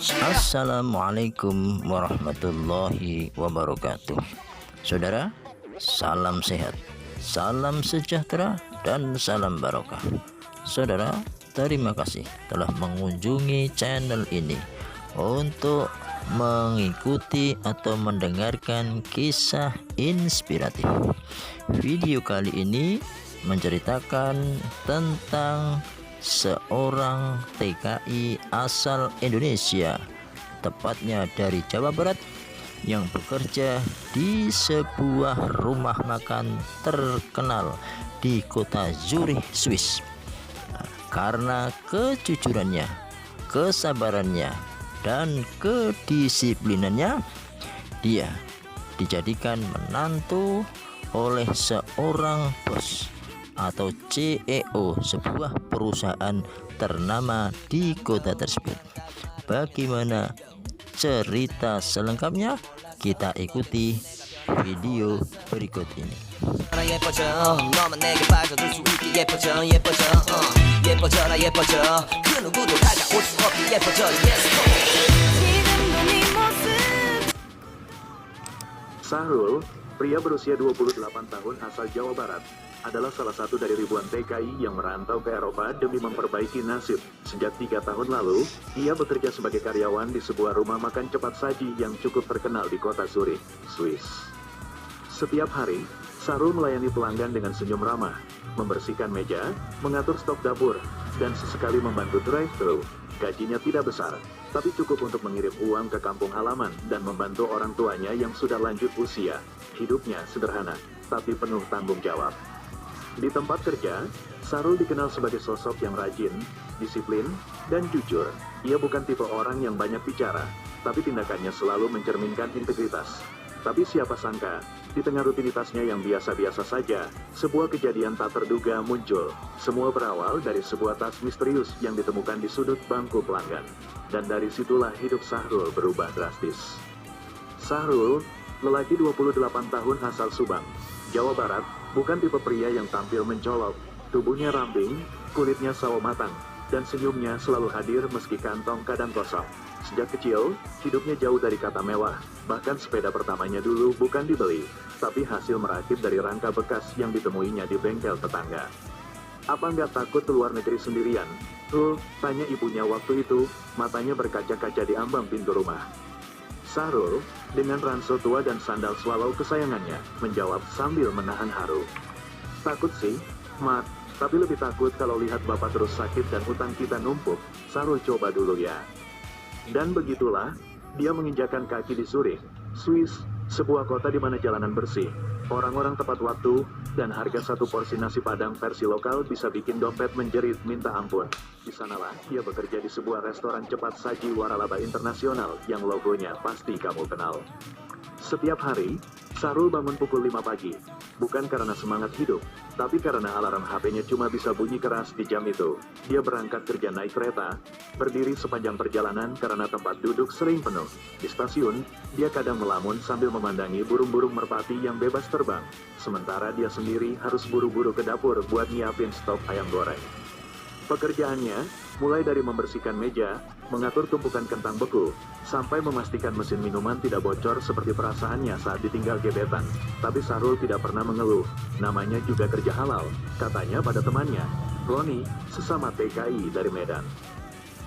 Assalamualaikum warahmatullahi wabarakatuh. Saudara, salam sehat, salam sejahtera, dan salam barokah. Saudara, terima kasih telah mengunjungi channel ini untuk mengikuti atau mendengarkan kisah inspiratif. Video kali ini menceritakan tentang seorang TKI asal Indonesia, tepatnya dari Jawa Barat, yang bekerja di sebuah rumah makan terkenal di kota Zurich, Swiss. Karena kejujurannya, kesabarannya, dan kedisiplinannya, dia dijadikan menantu oleh seorang bos atau CEO sebuah perusahaan ternama di kota tersebut. Bagaimana cerita selengkapnya? Kita ikuti video berikut ini. Sahrul, pria berusia 28 tahun asal Jawa Barat, adalah salah satu dari ribuan TKI yang merantau ke Eropa demi memperbaiki nasib. Sejak 3 tahun lalu, ia bekerja sebagai karyawan di sebuah rumah makan cepat saji yang cukup terkenal di kota Zurich, Swiss. Setiap hari, Sahrul melayani pelanggan dengan senyum ramah, membersihkan meja, mengatur stok dapur, dan sesekali membantu drive-thru. Gajinya tidak besar, tapi cukup untuk mengirim uang ke kampung halaman dan membantu orang tuanya yang sudah lanjut usia. Hidupnya sederhana, tapi penuh tanggung jawab. Di tempat kerja, Sahrul dikenal sebagai sosok yang rajin, disiplin, dan jujur. Ia bukan tipe orang yang banyak bicara, tapi tindakannya selalu mencerminkan integritas. Tapi siapa sangka, di tengah rutinitasnya yang biasa-biasa saja, sebuah kejadian tak terduga muncul. Semua berawal dari sebuah tas misterius yang ditemukan di sudut bangku pelanggan. Dan dari situlah hidup Sahrul berubah drastis. Sahrul, lelaki 28 tahun asal Subang, Jawa Barat, bukan tipe pria yang tampil mencolok. Tubuhnya ramping, kulitnya sawo matang, dan senyumnya selalu hadir meski kantong kadang kosong. Sejak kecil, hidupnya jauh dari kata mewah. Bahkan sepeda pertamanya dulu bukan dibeli, tapi hasil merakit dari rangka bekas yang ditemuinya di bengkel tetangga. Apa nggak takut keluar negeri sendirian? Tanya ibunya waktu itu, matanya berkaca-kaca di ambang pintu rumah. Sahrul, dengan ransel tua dan sandal swallow kesayangannya, menjawab sambil menahan haru. Takut sih, Mak, tapi lebih takut kalau lihat bapak terus sakit dan utang kita numpuk. Sahrul coba dulu ya. Dan begitulah, dia menginjakan kaki di Zurich, Swiss, sebuah kota di mana jalanan bersih, orang-orang tepat waktu, dan harga satu porsi nasi padang versi lokal bisa bikin dompet menjerit minta ampun. Di sanalah dia bekerja di sebuah restoran cepat saji waralaba internasional yang logonya pasti kamu kenal. Setiap hari, Sahrul bangun pukul 5 pagi, bukan karena semangat hidup, tapi karena alarm HP-nya cuma bisa bunyi keras di jam itu. Dia berangkat kerja naik kereta, berdiri sepanjang perjalanan karena tempat duduk sering penuh. Di stasiun, dia kadang melamun sambil memandangi burung-burung merpati yang bebas terbang. Sementara dia sendiri harus buru-buru ke dapur buat nyiapin stok ayam goreng. Pekerjaannya mulai dari membersihkan meja, mengatur tumpukan kentang beku, sampai memastikan mesin minuman tidak bocor seperti perasaannya saat ditinggal gebetan. Tapi Sahrul tidak pernah mengeluh, namanya juga kerja halal, katanya pada temannya, Roni, sesama TKI dari Medan.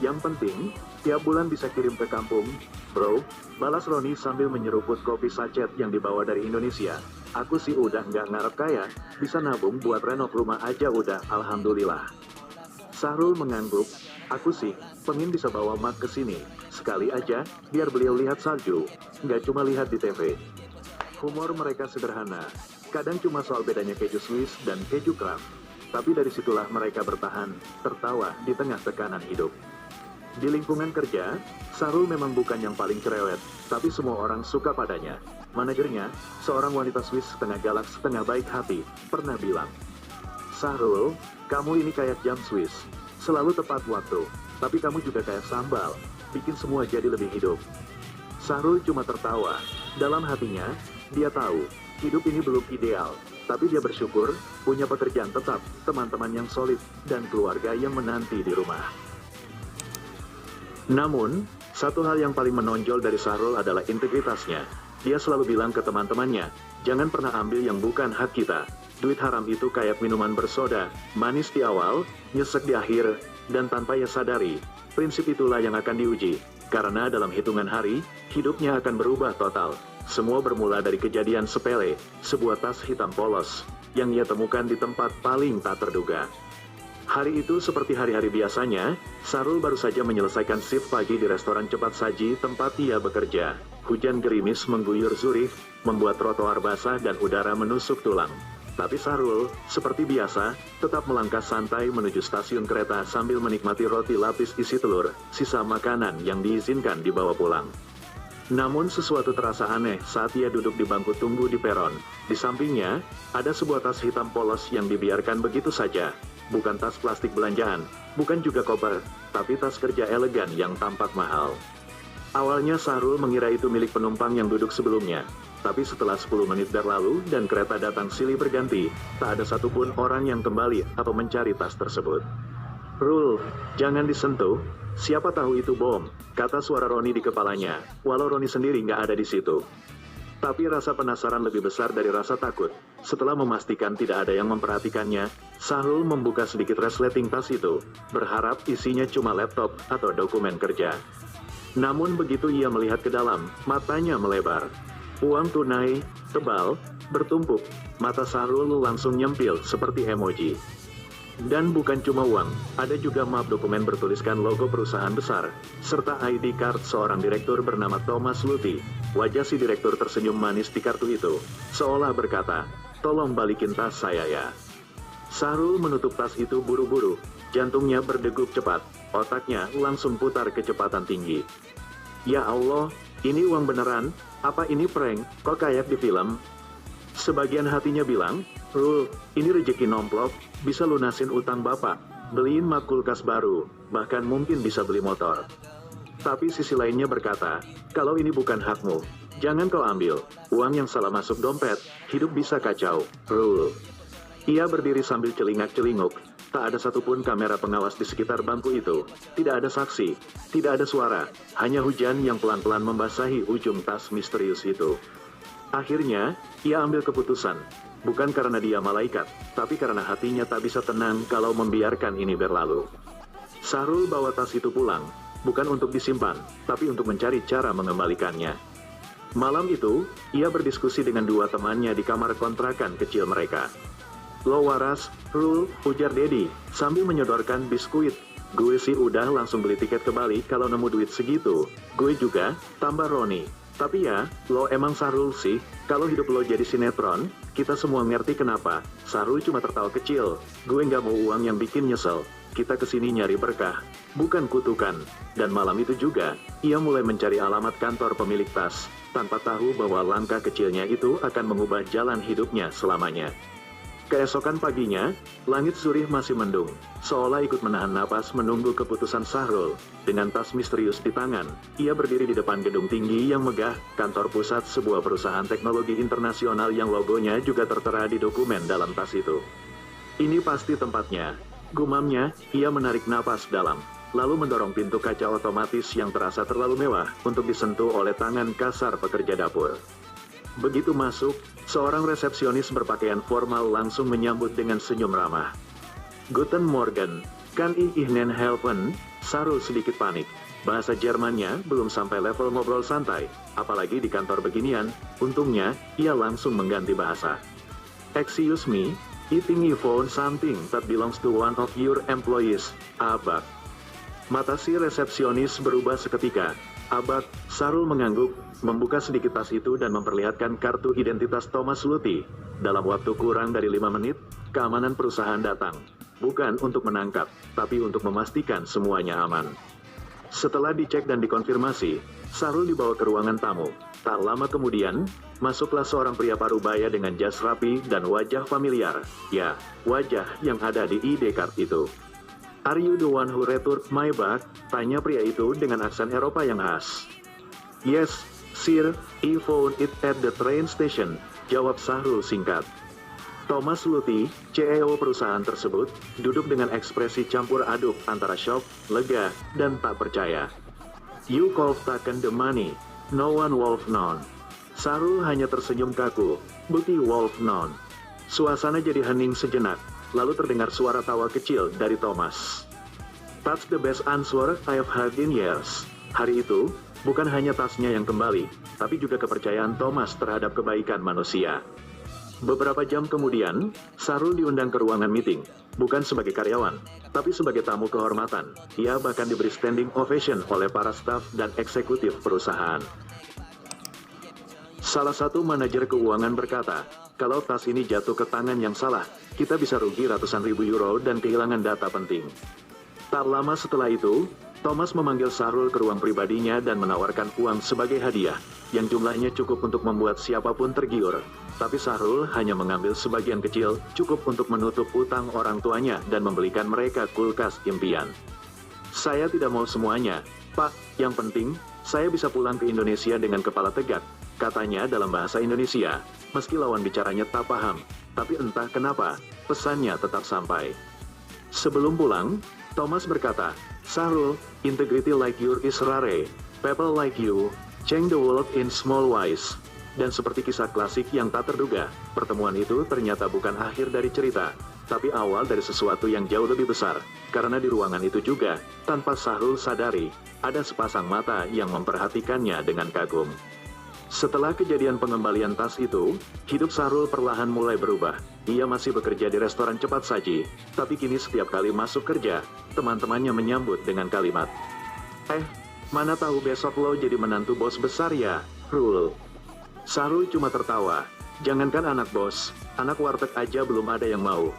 Yang penting, tiap bulan bisa kirim ke kampung, bro, balas Roni sambil menyeruput kopi sachet yang dibawa dari Indonesia. Aku sih udah nggak ngarep kaya, bisa nabung buat renov rumah aja udah, alhamdulillah. Sahrul mengangguk, aku sih pengen bisa bawa Mak ke sini, sekali aja, biar beliau lihat salju, nggak cuma lihat di TV. Humor mereka sederhana, kadang cuma soal bedanya keju Swiss dan keju Kraft, tapi dari situlah mereka bertahan, tertawa di tengah tekanan hidup. Di lingkungan kerja, Sahrul memang bukan yang paling cerewet, tapi semua orang suka padanya. Manajernya, seorang wanita Swiss setengah galak setengah baik hati, pernah bilang, Sahrul, kamu ini kayak jam Swiss, selalu tepat waktu, tapi kamu juga kayak sambal, bikin semua jadi lebih hidup. Sahrul cuma tertawa, dalam hatinya, dia tahu, hidup ini belum ideal, tapi dia bersyukur, punya pekerjaan tetap, teman-teman yang solid, dan keluarga yang menanti di rumah. Namun, Satu hal yang paling menonjol dari Sahrul adalah integritasnya. Dia selalu bilang ke teman-temannya, jangan pernah ambil yang bukan hak kita. Duit haram itu kayak minuman bersoda, manis di awal, nyesek di akhir, dan tanpa ia sadari, prinsip itulah yang akan diuji. Karena dalam hitungan hari, hidupnya akan berubah total. Semua bermula dari kejadian sepele, sebuah tas hitam polos, yang ia temukan di tempat paling tak terduga. Hari itu seperti hari-hari biasanya, Sahrul baru saja menyelesaikan shift pagi di restoran cepat saji tempat ia bekerja. Hujan gerimis mengguyur Zurich, membuat trotoar basah dan udara menusuk tulang. Tapi Sahrul, seperti biasa, tetap melangkah santai menuju stasiun kereta sambil menikmati roti lapis isi telur, sisa makanan yang diizinkan dibawa pulang. Namun sesuatu terasa aneh saat ia duduk di bangku tunggu di peron. Di sampingnya, ada sebuah tas hitam polos yang dibiarkan begitu saja. Bukan tas plastik belanjaan, bukan juga koper, tapi tas kerja elegan yang tampak mahal. Awalnya Sahrul mengira itu milik penumpang yang duduk sebelumnya. Tapi setelah 10 menit berlalu dan kereta datang silih berganti, tak ada satupun orang yang kembali atau mencari tas tersebut. "Rul, jangan disentuh, siapa tahu itu bom," kata suara Roni di kepalanya, walau Roni sendiri nggak ada di situ. Tapi rasa penasaran lebih besar dari rasa takut. Setelah memastikan tidak ada yang memperhatikannya, Sahrul membuka sedikit resleting tas itu, berharap isinya cuma laptop atau dokumen kerja. Namun begitu ia melihat ke dalam, matanya melebar. Uang tunai, tebal, bertumpuk, mata Sahrul langsung nyempil seperti emoji. Dan bukan cuma uang, ada juga map dokumen bertuliskan logo perusahaan besar, serta ID card seorang direktur bernama Thomas Luthi. Wajah si direktur tersenyum manis di kartu itu, seolah berkata, "Tolong balikin tas saya ya." Sahrul menutup tas itu buru-buru, jantungnya berdegup cepat, otaknya langsung putar kecepatan tinggi. Ya Allah, ini uang beneran? Apa ini prank? Kok kayak di film? Sebagian hatinya bilang, "Rul, ini rezeki nomplok, bisa lunasin utang bapak, beliin mak kulkas baru, bahkan mungkin bisa beli motor." Tapi sisi lainnya berkata, "Kalau ini bukan hakmu, jangan kau ambil. Uang yang salah masuk dompet, hidup bisa kacau, Rul." Ia berdiri sambil celingak-celinguk. Tak ada satupun kamera pengawas di sekitar bangku itu. Tidak ada saksi, tidak ada suara, hanya hujan yang pelan-pelan membasahi ujung tas misterius itu. Akhirnya, ia ambil keputusan. Bukan karena dia malaikat, tapi karena hatinya tak bisa tenang kalau membiarkan ini berlalu. Sahrul bawa tas itu pulang, bukan untuk disimpan, tapi untuk mencari cara mengembalikannya. Malam itu, ia berdiskusi dengan dua temannya di kamar kontrakan kecil mereka. "Lo waras, Rul," ujar Dedi, sambil menyodorkan biskuit. "Gue sih udah langsung beli tiket ke Bali kalau nemu duit segitu. Gue juga," tambah Roni. "Tapi ya, lo emang Sahrul sih, kalau hidup lo jadi sinetron, kita semua ngerti kenapa. Sahrul cuma tertawa kecil, gue nggak mau uang yang bikin nyesel. Kita kesini nyari berkah, bukan kutukan." Dan malam itu juga, ia mulai mencari alamat kantor pemilik tas, tanpa tahu bahwa langkah kecilnya itu akan mengubah jalan hidupnya selamanya. Keesokan paginya, langit Zurich masih mendung, seolah ikut menahan napas menunggu keputusan Sahrul. Dengan tas misterius di tangan, ia berdiri di depan gedung tinggi yang megah, kantor pusat sebuah perusahaan teknologi internasional yang logonya juga tertera di dokumen dalam tas itu. "Ini pasti tempatnya," gumamnya. Ia menarik napas dalam, lalu mendorong pintu kaca otomatis yang terasa terlalu mewah untuk disentuh oleh tangan kasar pekerja dapur. Begitu masuk, seorang resepsionis berpakaian formal langsung menyambut dengan senyum ramah. "Guten Morgen, kann ich Ihnen helfen?" Sahrul sedikit panik. Bahasa Jermannya belum sampai level ngobrol santai, apalagi di kantor beginian. Untungnya, ia langsung mengganti bahasa. "Excuse me, I think you found something that belongs to one of your employees, Abak." Mata si resepsionis berubah seketika. "Abak," Sahrul mengangguk, membuka sedikit tas itu dan memperlihatkan kartu identitas Thomas Luthi. Dalam waktu kurang dari 5 menit, keamanan perusahaan datang. Bukan untuk menangkap, tapi untuk memastikan semuanya aman. Setelah dicek dan dikonfirmasi, Sahrul dibawa ke ruangan tamu. Tak lama kemudian, masuklah seorang pria parubaya dengan jas rapi dan wajah familiar. Ya, wajah yang ada di ID card itu. "Are you the one who returned my bag?" tanya pria itu dengan aksen Eropa yang khas. "Yes, sir, I found it at the train station," jawab Sahrul singkat. Thomas Luthi, CEO perusahaan tersebut, duduk dengan ekspresi campur aduk antara syok, lega, dan tak percaya. You could taken the money. No one wolf known. Sahrul hanya tersenyum kaku. Bukti wolf known. Suasana jadi hening sejenak, lalu terdengar suara tawa kecil dari Thomas. That's the best answer I've had in years. Hari itu, bukan hanya tasnya yang kembali, tapi juga kepercayaan Thomas terhadap kebaikan manusia. Beberapa jam kemudian, Sahrul diundang ke ruangan meeting, bukan sebagai karyawan, tapi sebagai tamu kehormatan. Ia bahkan diberi standing ovation oleh para staf dan eksekutif perusahaan. Salah satu manajer keuangan berkata, kalau tas ini jatuh ke tangan yang salah, kita bisa rugi ratusan ribu euro dan kehilangan data penting. Tak lama setelah itu, Thomas memanggil Sahrul ke ruang pribadinya dan menawarkan uang sebagai hadiah, yang jumlahnya cukup untuk membuat siapapun tergiur. Tapi Sahrul hanya mengambil sebagian kecil, cukup untuk menutup utang orang tuanya dan membelikan mereka kulkas impian. Saya tidak mau semuanya, Pak, yang penting, saya bisa pulang ke Indonesia dengan kepala tegak, katanya dalam bahasa Indonesia, meski lawan bicaranya tak paham, tapi entah kenapa, pesannya tetap sampai. Sebelum pulang, Thomas berkata, Sahrul, integrity like yours is rare. People like you, change the world in small ways. Dan seperti kisah klasik yang tak terduga, pertemuan itu ternyata bukan akhir dari cerita, tapi awal dari sesuatu yang jauh lebih besar. Karena di ruangan itu juga, tanpa Sahrul sadari, ada sepasang mata yang memperhatikannya dengan kagum. Setelah kejadian pengembalian tas itu, hidup Sahrul perlahan mulai berubah. Ia masih bekerja di restoran cepat saji, tapi kini setiap kali masuk kerja, teman-temannya menyambut dengan kalimat, mana tahu besok lo jadi menantu bos besar ya, Rul. Sahrul cuma tertawa, jangankan anak bos, anak warteg aja belum ada yang mau.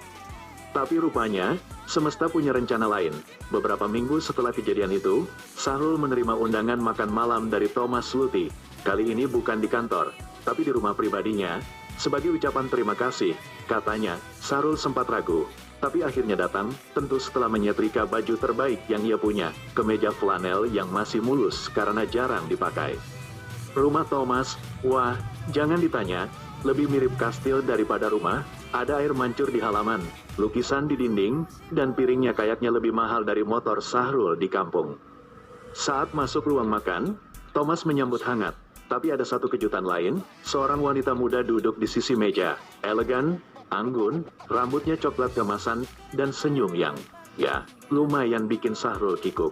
Tapi rupanya, semesta punya rencana lain. Beberapa minggu setelah kejadian itu, Sahrul menerima undangan makan malam dari Thomas Luthi. Kali ini bukan di kantor, tapi di rumah pribadinya. Sebagai ucapan terima kasih, katanya, Sahrul sempat ragu. Tapi akhirnya datang, tentu setelah menyetrika baju terbaik yang ia punya, kemeja flanel yang masih mulus karena jarang dipakai. Rumah Thomas, wah, jangan ditanya, lebih mirip kastil daripada rumah. Ada air mancur di halaman, lukisan di dinding, dan piringnya kayaknya lebih mahal dari motor Sahrul di kampung. Saat masuk ruang makan, Thomas menyambut hangat. Tapi ada satu kejutan lain, seorang wanita muda duduk di sisi meja, elegan, anggun, rambutnya coklat kemasan, dan senyum yang, ya, lumayan bikin Sahrul kikuk.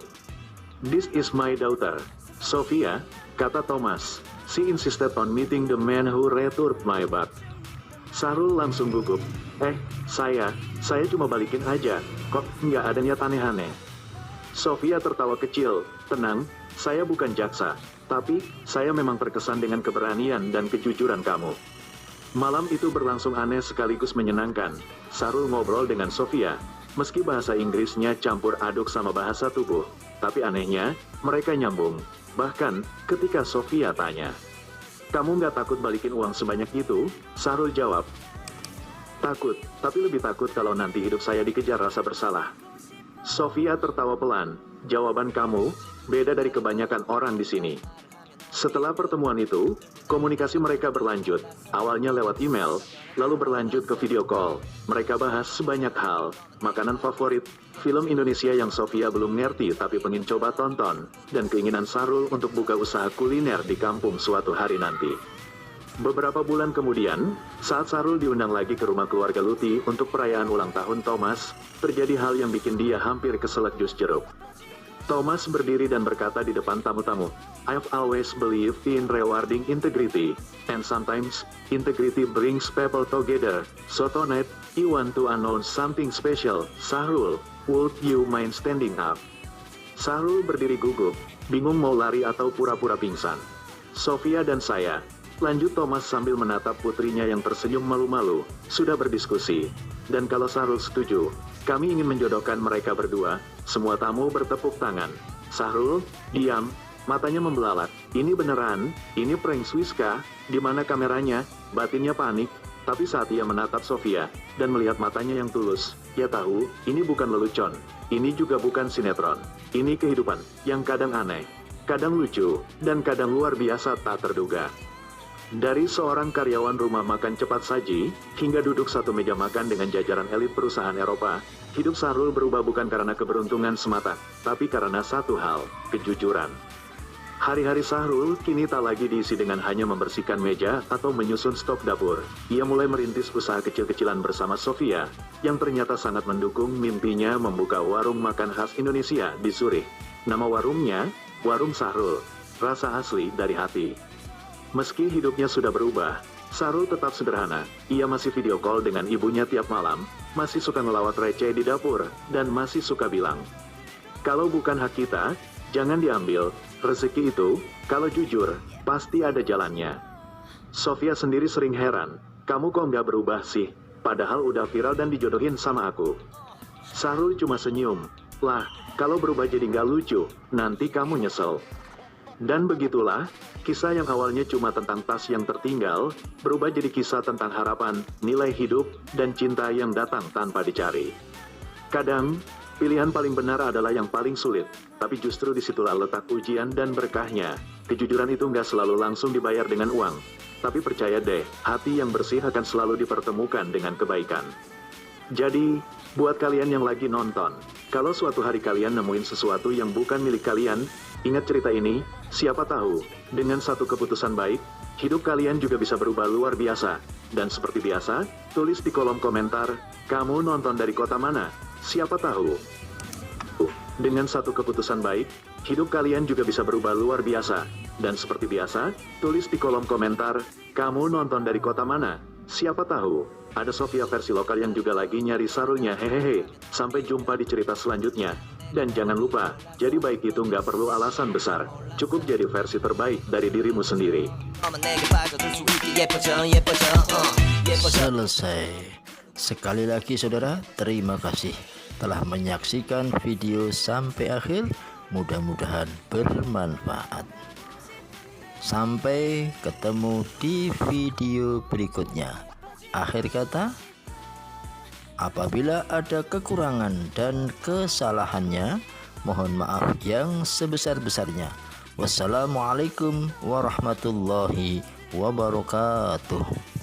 This is my daughter, Sophia, kata Thomas. She insisted on meeting the man who returned my bag. Sahrul langsung gugup. Saya cuma balikin aja, kok nggak ada niat aneh-aneh. Sophia tertawa kecil, tenang, saya bukan jaksa, tapi saya memang terkesan dengan keberanian dan kejujuran kamu. Malam itu berlangsung aneh sekaligus menyenangkan. Sahrul ngobrol dengan Sophia, meski bahasa Inggrisnya campur aduk sama bahasa tubuh. Tapi anehnya, mereka nyambung. Bahkan ketika Sophia tanya, kamu nggak takut balikin uang sebanyak itu? Sahrul jawab, takut, tapi lebih takut kalau nanti hidup saya dikejar rasa bersalah. Sophia tertawa pelan, jawaban kamu beda dari kebanyakan orang di sini. Setelah pertemuan itu, komunikasi mereka berlanjut, awalnya lewat email, lalu berlanjut ke video call. Mereka bahas sebanyak hal, makanan favorit, film Indonesia yang Sophia belum ngerti tapi pengen coba tonton, dan keinginan Sahrul untuk buka usaha kuliner di kampung suatu hari nanti. Beberapa bulan kemudian, saat Sahrul diundang lagi ke rumah keluarga Luthi untuk perayaan ulang tahun Thomas, terjadi hal yang bikin dia hampir keselak jus jeruk. Thomas berdiri dan berkata di depan tamu-tamu, I've always believed in rewarding integrity, and sometimes integrity brings people together. So tonight, you want to announce something special. Sahrul, would you mind standing up? Sahrul berdiri gugup, bingung mau lari atau pura-pura pingsan. Sophia dan saya, lanjut Thomas sambil menatap putrinya yang tersenyum malu-malu, sudah berdiskusi. Dan kalau Sahrul setuju, kami ingin menjodohkan mereka berdua. Semua tamu bertepuk tangan. Sahrul, diam, matanya membelalak. Ini beneran, ini prank Swiska, di mana kameranya? Batinnya panik, tapi saat ia menatap Sophia dan melihat matanya yang tulus, ia tahu ini bukan lelucon, ini juga bukan sinetron. Ini kehidupan yang kadang aneh, kadang lucu, dan kadang luar biasa tak terduga. Dari seorang karyawan rumah makan cepat saji, hingga duduk satu meja makan dengan jajaran elit perusahaan Eropa, hidup Sahrul berubah bukan karena keberuntungan semata, tapi karena satu hal, kejujuran. Hari-hari Sahrul kini tak lagi diisi dengan hanya membersihkan meja atau menyusun stok dapur. Ia mulai merintis usaha kecil-kecilan bersama Sofia, yang ternyata sangat mendukung mimpinya membuka warung makan khas Indonesia di Zurich. Nama warungnya, Warung Sahrul, rasa asli dari hati. Meski hidupnya sudah berubah, Sahrul tetap sederhana. Ia masih video call dengan ibunya tiap malam, masih suka ngelawat receh di dapur, dan masih suka bilang, "Kalau bukan hak kita, jangan diambil. Rezeki itu, kalau jujur, pasti ada jalannya." Sofia sendiri sering heran, "Kamu kok nggak berubah sih? Padahal udah viral dan dijodohin sama aku." Sahrul cuma senyum, "Lah, kalau berubah jadi nggak lucu, nanti kamu nyesel." Dan begitulah, kisah yang awalnya cuma tentang tas yang tertinggal, berubah jadi kisah tentang harapan, nilai hidup, dan cinta yang datang tanpa dicari. Kadang, pilihan paling benar adalah yang paling sulit, tapi justru disitulah letak ujian dan berkahnya. Kejujuran itu nggak selalu langsung dibayar dengan uang, tapi percaya deh, hati yang bersih akan selalu dipertemukan dengan kebaikan. Jadi, buat kalian yang lagi nonton, kalau suatu hari kalian nemuin sesuatu yang bukan milik kalian, ingat cerita ini, siapa tahu, dengan satu keputusan baik, hidup kalian juga bisa berubah luar biasa. Dan seperti biasa, tulis di kolom komentar, kamu nonton dari kota mana? Siapa tahu, dengan satu keputusan baik, hidup kalian juga bisa berubah luar biasa. Dan seperti biasa, tulis di kolom komentar, kamu nonton dari kota mana? Siapa tahu, ada Sofia versi lokal yang juga lagi nyari Sahrulnya. Hehehe. Sampai jumpa di cerita selanjutnya. Dan jangan lupa, jadi baik itu nggak perlu alasan besar. Cukup jadi versi terbaik dari dirimu sendiri. Selesai. Sekali lagi saudara, terima kasih telah menyaksikan video sampai akhir. Mudah-mudahan bermanfaat. Sampai ketemu di video berikutnya. Akhir kata, apabila ada kekurangan dan kesalahannya, mohon maaf yang sebesar-besarnya. Wassalamualaikum warahmatullahi wabarakatuh.